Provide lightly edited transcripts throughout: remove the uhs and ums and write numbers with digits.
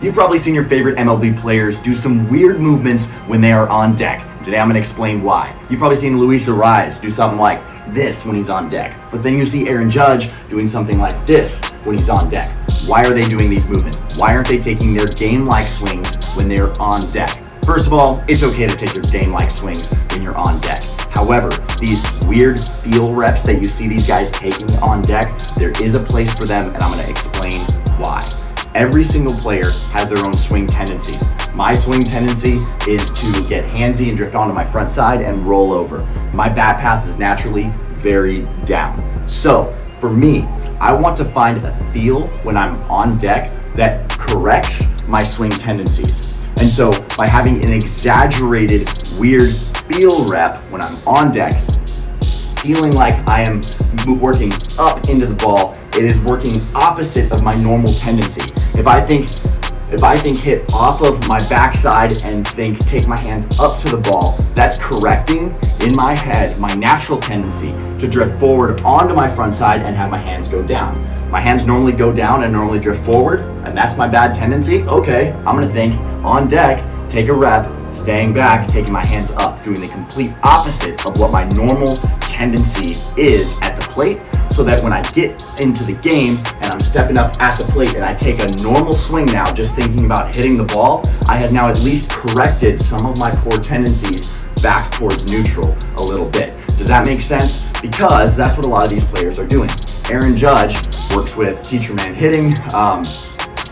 You've probably seen your favorite MLB players do some weird movements when they are on deck. Today I'm going to explain why. You've probably seen Luis Arraez do something like this when he's on deck. But then you see Aaron Judge doing something like this when he's on deck. Why are they doing these movements? Why aren't they taking their game-like swings when they're on deck? First of all, it's okay to take your game-like swings when you're on deck. However, these weird feel reps that you see these guys taking on deck, there is a place for them, and I'm going to explain why. Every single player has their own swing tendencies. My swing tendency is to get handsy and drift onto my front side and roll over. My bat path is naturally very down. So for me, I want to find a feel when I'm on deck that corrects my swing tendencies. And so by having an exaggerated, weird feel rep when I'm on deck, feeling like I am working up into the ball, it is working opposite of my normal tendency. If I think hit off of my backside and take my hands up to the ball, that's correcting in my head my natural tendency to drift forward onto my front side and have my hands go down. My hands normally go down and normally drift forward, and that's my bad tendency. Okay, I'm gonna think on deck, take a rep, staying back, taking my hands up, doing the complete opposite of what my normal tendency is at the plate, so that when I get into the game and I'm stepping up at the plate and I take a normal swing now, just thinking about hitting the ball, I have now at least corrected some of my poor tendencies back towards neutral a little bit. Does that make sense? Because that's what a lot of these players are doing. Aaron Judge works with Teacher Man Hitting.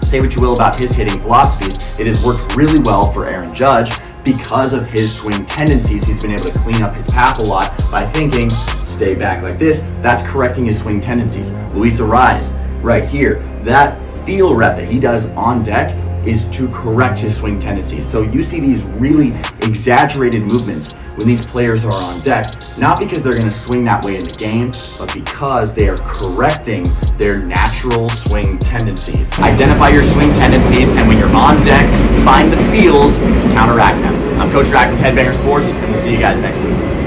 Say what you will about his hitting philosophies, it has worked really well for Aaron Judge because of his swing tendencies. He's been able to clean up his path a lot by thinking, stay back like this. That's correcting his swing tendencies. Luis Arraez, right here, that feel rep that he does on deck is to correct his swing tendencies. So you see these really exaggerated movements when these players are on deck, not because they're gonna swing that way in the game, but because they are correcting their natural swing tendencies. Identify your swing tendencies, and when you're on deck, find the feels to counteract them. I'm Coach RAC with Headbanger Sports, and we'll see you guys next week.